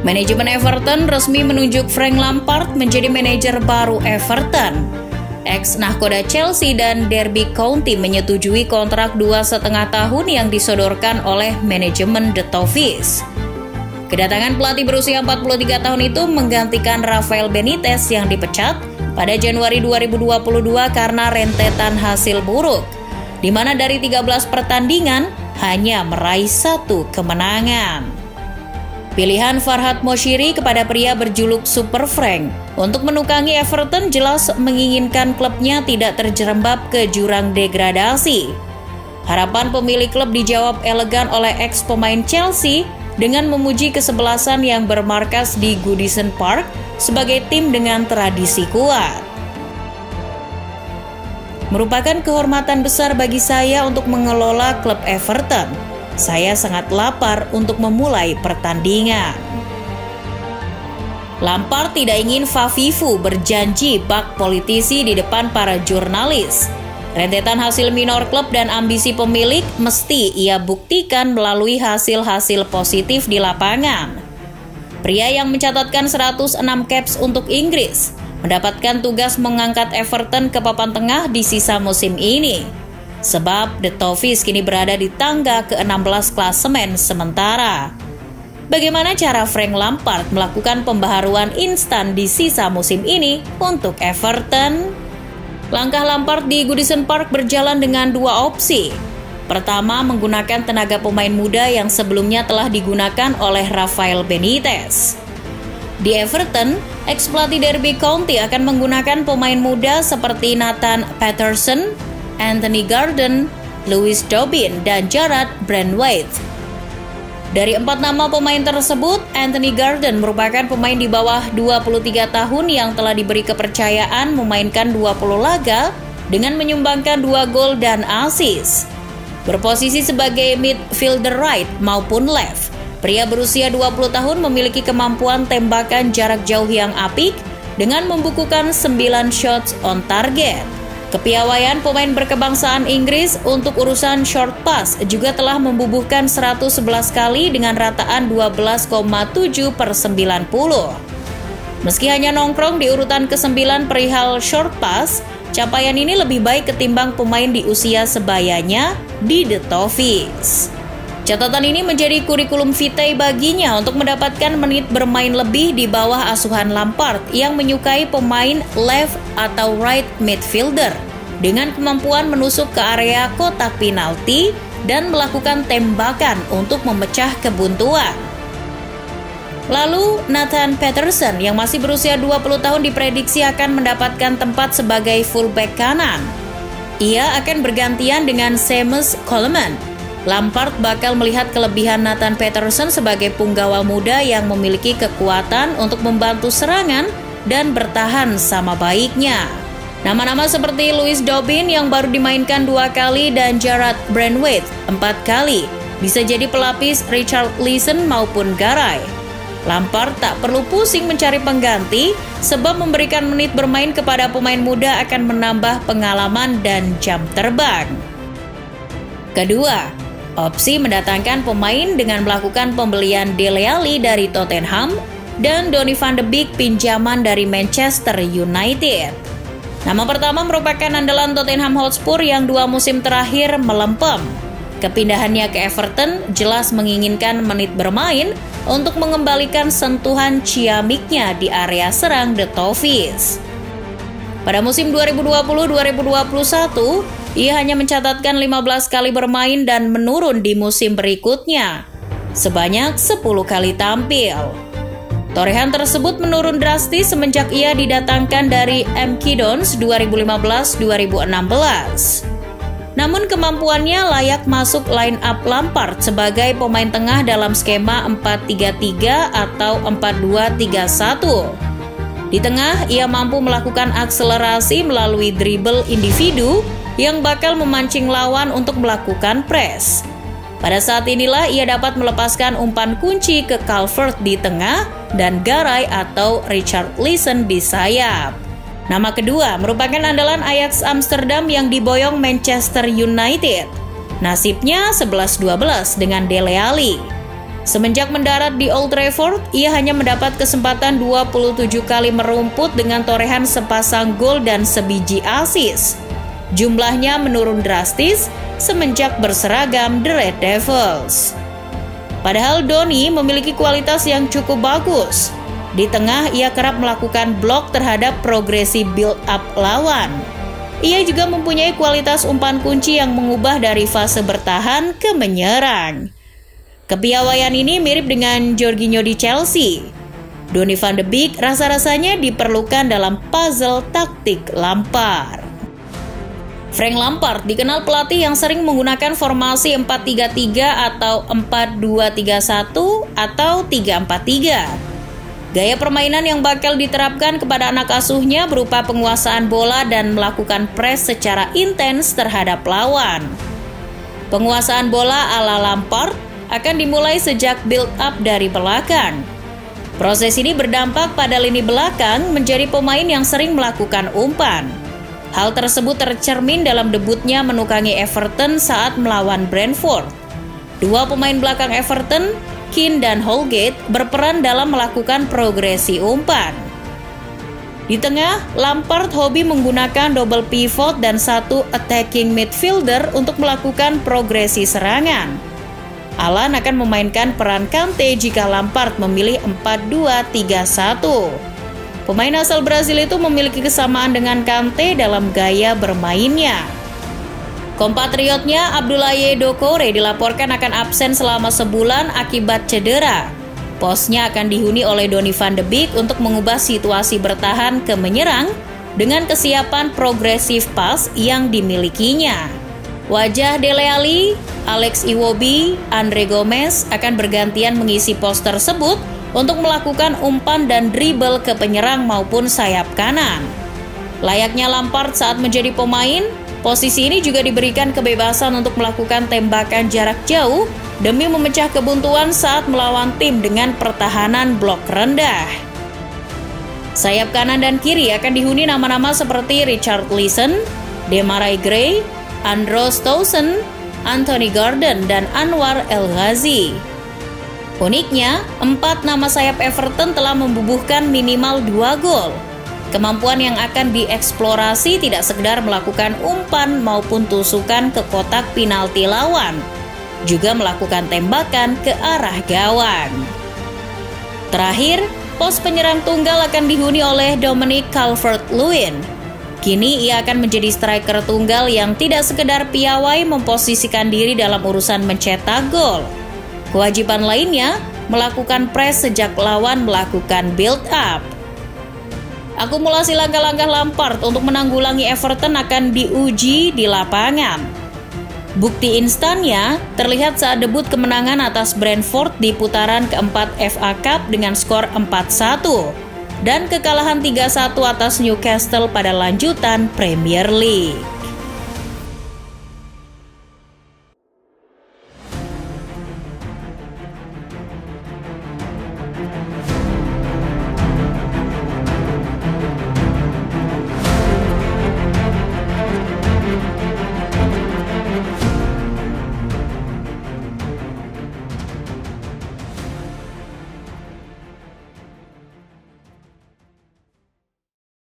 Manajemen Everton resmi menunjuk Frank Lampard menjadi manajer baru Everton. Ex-nahkoda Chelsea dan Derby County menyetujui kontrak 2,5 tahun yang disodorkan oleh manajemen The Toffees. Kedatangan pelatih berusia 43 tahun itu menggantikan Rafael Benitez yang dipecat pada Januari 2022 karena rentetan hasil buruk, di mana dari 13 pertandingan hanya meraih 1 kemenangan. Pilihan Farhad Moshiri kepada pria berjuluk Super Frank untuk menukangi Everton jelas menginginkan klubnya tidak terjerembab ke jurang degradasi. Harapan pemilik klub dijawab elegan oleh ex-pemain Chelsea dengan memuji kesebelasan yang bermarkas di Goodison Park sebagai tim dengan tradisi kuat. Merupakan kehormatan besar bagi saya untuk mengelola klub Everton. Saya sangat lapar untuk memulai pertandingan. Lampard tidak ingin Fafifu berjanji bak politisi di depan para jurnalis. Rentetan hasil minor klub dan ambisi pemilik mesti ia buktikan melalui hasil-hasil positif di lapangan. Pria yang mencatatkan 106 caps untuk Inggris mendapatkan tugas mengangkat Everton ke papan tengah di sisa musim ini. Sebab The Toffees kini berada di tangga ke-16 klasemen sementara. Bagaimana cara Frank Lampard melakukan pembaharuan instan di sisa musim ini untuk Everton? Langkah Lampard di Goodison Park berjalan dengan 2 opsi. Pertama, menggunakan tenaga pemain muda yang sebelumnya telah digunakan oleh Rafael Benitez. Di Everton, ex-pelatih Derby County akan menggunakan pemain muda seperti Nathan Patterson, Anthony Gordon, Lewis Dobbin, dan Jarrad Brandwaite. Dari 4 nama pemain tersebut, Anthony Gordon merupakan pemain di bawah 23 tahun yang telah diberi kepercayaan memainkan 20 laga dengan menyumbangkan 2 gol dan assist. Berposisi sebagai midfielder right maupun left, pria berusia 20 tahun memiliki kemampuan tembakan jarak jauh yang apik dengan membukukan 9 shots on target. Kepiawaian pemain berkebangsaan Inggris untuk urusan short pass juga telah membubuhkan 111 kali dengan rataan 12,7/90. Meski hanya nongkrong di urutan ke-9 perihal short pass, capaian ini lebih baik ketimbang pemain di usia sebayanya di The Toffees. Catatan ini menjadi kurikulum vitae baginya untuk mendapatkan menit bermain lebih di bawah asuhan Lampard yang menyukai pemain left atau right midfielder dengan kemampuan menusuk ke area kotak penalti dan melakukan tembakan untuk memecah kebuntuan. Lalu Nathan Patterson yang masih berusia 20 tahun diprediksi akan mendapatkan tempat sebagai fullback kanan. Ia akan bergantian dengan Seamus Coleman. Lampard bakal melihat kelebihan Nathan Patterson sebagai punggawa muda yang memiliki kekuatan untuk membantu serangan dan bertahan sama baiknya. Nama-nama seperti Lewis Dobbin yang baru dimainkan 2 kali dan Jarrad Brandwaite 4 kali bisa jadi pelapis Richarlison maupun Garay. Lampard tak perlu pusing mencari pengganti sebab memberikan menit bermain kepada pemain muda akan menambah pengalaman dan jam terbang. Kedua, opsi mendatangkan pemain dengan melakukan pembelian Dele Alli dari Tottenham dan Donny van de Beek pinjaman dari Manchester United. Nama pertama merupakan andalan Tottenham Hotspur yang 2 musim terakhir melempem. Kepindahannya ke Everton jelas menginginkan menit bermain untuk mengembalikan sentuhan ciamiknya di area serang The Toffees. Pada musim 2020-2021, ia hanya mencatatkan 15 kali bermain dan menurun di musim berikutnya, sebanyak 10 kali tampil. Torehan tersebut menurun drastis semenjak ia didatangkan dari MK Dons 2015-2016. Namun kemampuannya layak masuk line up Lampard sebagai pemain tengah dalam skema 4-3-3 atau 4-2-3-1. Di tengah, ia mampu melakukan akselerasi melalui dribble individu yang bakal memancing lawan untuk melakukan press. Pada saat inilah ia dapat melepaskan umpan kunci ke Calvert di tengah dan Garay atau Richarlison di sayap. Nama kedua merupakan andalan Ajax Amsterdam yang diboyong Manchester United. Nasibnya 11-12 dengan Dele Alli. Semenjak mendarat di Old Trafford, ia hanya mendapat kesempatan 27 kali merumput dengan torehan sepasang gol dan sebiji assist. Jumlahnya menurun drastis semenjak berseragam The Red Devils. Padahal Donny memiliki kualitas yang cukup bagus. Di tengah, ia kerap melakukan blok terhadap progresi build-up lawan. Ia juga mempunyai kualitas umpan kunci yang mengubah dari fase bertahan ke menyerang. Kepiawaian ini mirip dengan Jorginho di Chelsea. Donny van de Beek rasa-rasanya diperlukan dalam puzzle taktik Lampard. Frank Lampard dikenal pelatih yang sering menggunakan formasi 4-3-3 atau 4-2-3-1 atau 3-4-3. Gaya permainan yang bakal diterapkan kepada anak asuhnya berupa penguasaan bola dan melakukan press secara intens terhadap lawan. Penguasaan bola ala Lampard akan dimulai sejak build up dari belakang. Proses ini berdampak pada lini belakang menjadi pemain yang sering melakukan umpan. Hal tersebut tercermin dalam debutnya menukangi Everton saat melawan Brentford. Dua pemain belakang Everton, Keane dan Holgate, berperan dalam melakukan progresi umpan. Di tengah, Lampard hobi menggunakan double pivot dan satu attacking midfielder untuk melakukan progresi serangan. Alan akan memainkan peran Kante jika Lampard memilih 4-2-3-1. Pemain asal Brasil itu memiliki kesamaan dengan Kante dalam gaya bermainnya. Kompatriotnya Abdoulaye Doucouré dilaporkan akan absen selama sebulan akibat cedera. Posnya akan dihuni oleh Donny van de Beek untuk mengubah situasi bertahan ke menyerang dengan kesiapan progresif pas yang dimilikinya. Wajah Dele Alli, Alex Iwobi, Andre Gomez akan bergantian mengisi pos tersebut untuk melakukan umpan dan dribble ke penyerang maupun sayap kanan. Layaknya Lampard saat menjadi pemain, posisi ini juga diberikan kebebasan untuk melakukan tembakan jarak jauh demi memecah kebuntuan saat melawan tim dengan pertahanan blok rendah. Sayap kanan dan kiri akan dihuni nama-nama seperti Richarlison, Demarai Gray, Andros Townsend, Anthony Gordon, dan Anwar El Ghazi. Uniknya, 4 nama sayap Everton telah membubuhkan minimal 2 gol. Kemampuan yang akan dieksplorasi tidak sekedar melakukan umpan maupun tusukan ke kotak penalti lawan, juga melakukan tembakan ke arah gawang. Terakhir, pos penyerang tunggal akan dihuni oleh Dominic Calvert-Lewin. Kini ia akan menjadi striker tunggal yang tidak sekedar piawai memposisikan diri dalam urusan mencetak gol. Kewajiban lainnya melakukan press sejak lawan melakukan build up. Akumulasi langkah-langkah Lampard untuk menanggulangi Everton akan diuji di lapangan. Bukti instannya terlihat saat debut kemenangan atas Brentford di putaran keempat FA Cup dengan skor 4-1. Dan kekalahan 3-1 atas Newcastle pada lanjutan Premier League.